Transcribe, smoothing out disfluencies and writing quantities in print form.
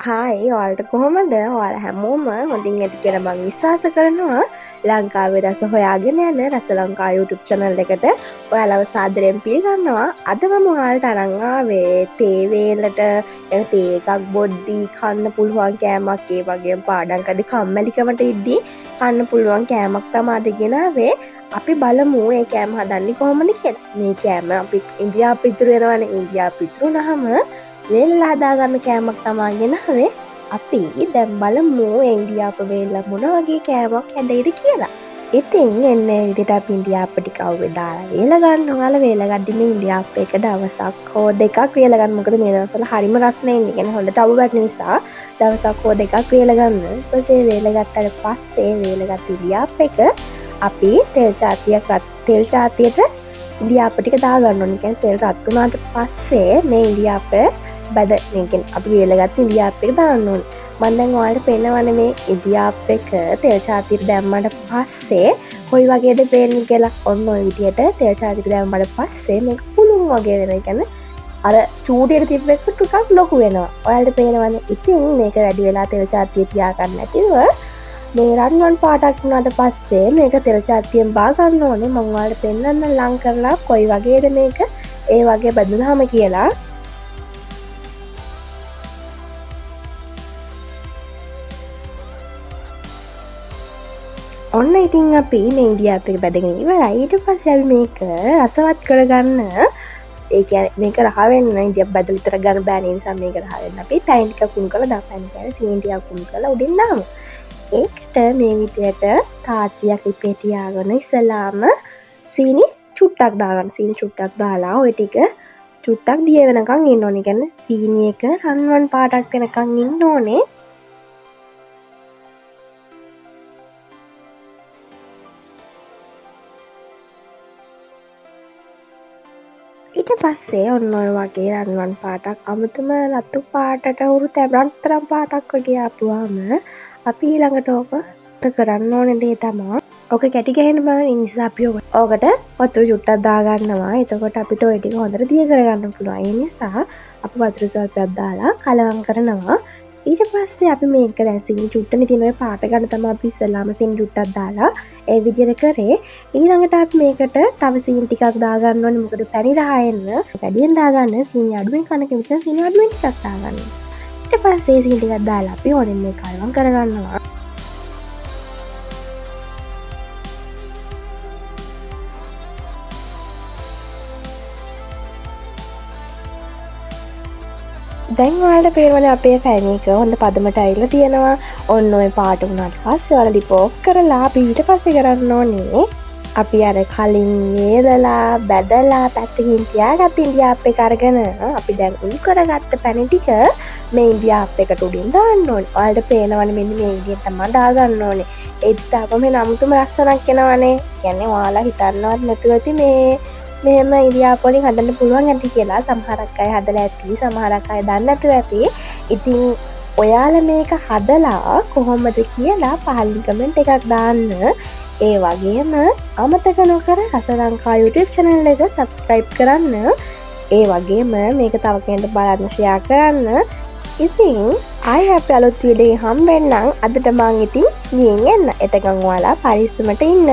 Hi ඔයාලට කොහොමද? ඔයාලා හැමෝම හොඳින් ඇති කියලා මම විශ්වාස කරනවා. ලංකාවේ රස හොයාගෙන යන රස ලංකා YouTube channel එකට ඔයාලව සාදරයෙන් පිළිගන්නවා. අද මම ඔයාලට අරන් ආවේ තේ වේලට තේ එකක් බොද්දී කන්න පුළුවන් කෑමක්, ඒ වගේම පාඩම්කදී කම්මැලිකමට ඉද්දී කන්න පුළුවන් කෑමක් තමයි අද ගෙනාවේ. අපි බලමු මේ කෑම හදන්නේ කොහොමද කියලා. මේ කෑම අපි ඉන්දියාව පිටුරු වෙනවනේ. ඉන්දියාව පිටුරුනහම වේලලා හදාගන්න කෑමක් තමා ගෙනාවේ. අපි දැන් බලමු ඉන්දියාප වේලලා මොන වගේ කෑමක් හැදෙයිද කියලා. ඉතින් එන්නේ විදිහට අපි ඉන්දියාප ටික අවුවේ දාලා වේල ගන්න. ඔයාලා වේල ගද්දි මේ ඉන්දියාප එක දවසක් හෝ දෙකක් වේල ගන්න. මොකද මේ දවස්වල හරිම රස්නේ ඉන්නේ. කියන්නේ හොඳට අවු වැටෙන නිසා දවසක් හෝ දෙකක් වේල ගන්න. ඊපස්සේ වේල ගත්තට පස්සේ වේලගත් ඉන්දියාප එක අපි තෙල් චාතියට ඉන්දියාප ටික දාගන්න ඕනේ. කියන්නේ තෙල් රත් වුණාට පස්සේ මේ ඉන්දියාප මේකෙන් අපි වේලගත් ඉන්දියාප් එක දාන්න ඕනේ. මම දැන් ඔයාලට පෙන්නවනේ මේ ඉන්දියාප් එක තෙල් චාතියට දැම්මට පස්සේ කොයි වගේද පේන්නේ කියලා. ඔන්න ඔය විදියට තෙල් චාතියට දැම්මට පස්සේ මේක පුළුන් වගේ වෙනවා. කියන්නේ අර චූටියට තිබ්බ එක ටිකක් ලොකු වෙනවා. ඔයාලට පේනවනේ. ඉතින් මේක වැඩි වෙලා තෙල් චාතිය තියාගන්න නැතිව මේ රන්වන් පාටක් වුණාට පස්සේ මේක තෙල් චාතියෙන් බා ගන්න ඕනේ. මම ඔයාලට පෙන්නන්න ලං කරලා කොයි වගේද මේක ඒ වගේ බඳුනහම කියලා. ඔන්න ඉතින් අපි මේ ඉන්දියාප් එක බැදගෙන ඉවරයි. ඊට පස්සේ අපි මේක රසවත් කරගන්න, ඒ කියන්නේ මේක රහ වෙන්න ඉන්දියාප් බැදලා විතර ගන්න බෑ. ඒ නිසා මේක රහ වෙන්න අපි පැන් ටික කුණු කරලා දාපන් කියන්නේ සීනි ටිකක් කුණු කරලා උඩින් දාමු. ඒකට මේ විදියට තාච්චියක් ඉපේ තියාගෙන ඉස්සලාම සීනි චුට්ටක් දාගන්න. සීනි චුට්ටක් දාලා ওই ටික චුට්ටක් දිය වෙනකන් ඉන්න ඕනේ. කියන්නේ සීනි එක රන්වන් පාටක් වෙනකන් ඉන්න ඕනේ. ඊට පස්සේ ඔන්න ඔය වගේ රන්වන් පාටක් අමුතුම රතු පාටට උරු තැබරන්තරම් පාටක් වගේ ආපුවාම අපි ඊළඟට ඕක කරන්න ඕනේ දේ තමයි ඕක කැටි ගහන්න බෑ. ඒ නිසා අපි ඕකට වතුර චුට්ටක් දාගන්නවා. එතකොට අපිට ওই ටික හොඳට දිය කරගන්න පුළුවන්. ඒ නිසා අපි වතුර සල්පයක් දාලා කලවම් කරනවා. ඊට පස්සේ අපි මේක දැන් සීනි චුට්ටනේ තියෙන ඔය පාට ගන්න තමයි අපි ඉස්සෙල්ලාම සීනි චුට්ටක් දාලා ඒ විදිහට කරේ. ඊළඟට අපි මේකට තව සීනි ටිකක් දාගන්න ඕනේ. මොකද පැණි රහ එන්න වැඩියෙන් දාගන්න සීනි අඩුවෙන් කන කෙනෙක් සීනි අඩුවෙන් ටිකක් දාගන්න. ඊට පස්සේ සීනි ටිකක් දාලා අපි ඕනෙන් මේ කලවම් කරගන්නවා. දැන් ඔයාලට පේනවනේ අපේ පැණි එක හොඳ පදමට ඇවිල්ලා තියෙනවා. ඔන්න ඔය පාට වුණාට පස්සේ ඔයාලා ලිපෝක් කරලා අපි ඊට පස්සේ කරන්න ඕනේ අපි අර කලින් වේලලා බැදලා පැත්තකින් තියාගත්ත ඉන්දියාප් එක අරගෙන අපි දැන් උණු කරගත්ත පැණි ටික මේ ඉන්දියාප් එකට උඩින් දාන්න ඕනේ. ඔයාලට පේනවනේ මෙන්න මේ විදිහට තමයි දාගන්න ඕනේ. ඒත් තාම මේ නමුතුම ලස්සනක් එනවනේ. කියන්නේ ඔයාලා හිතන්නවත් නැතුව ඇති මේ මෙහෙම ඉන්දියාප් වලින් හදන්න පුළුවන් ඇති කියලා. සමහරක් අය හදලා ඇති, සමහරක් අය දන්නේ නැතුව ඇති. ඉතින් ඔයාලා මේක හදලා කොහොමද කියලා පහලින් කමෙන්ට් එකක් දාන්න. ඒ වගේම අමතක නොකර රස ලංකා YouTube channel එක subscribe කරන්න. ඒ වගේම මේක තව කෙනෙක්ට බලන්න share කරන්න. ඉතින් ආයෙ අපි අලුත් වීඩියෝ හම්බෙන්නම්. අදට මං ඉතින් ගිහින් එන්න. එතකන් ඔයාලා පරිස්සමට ඉන්න.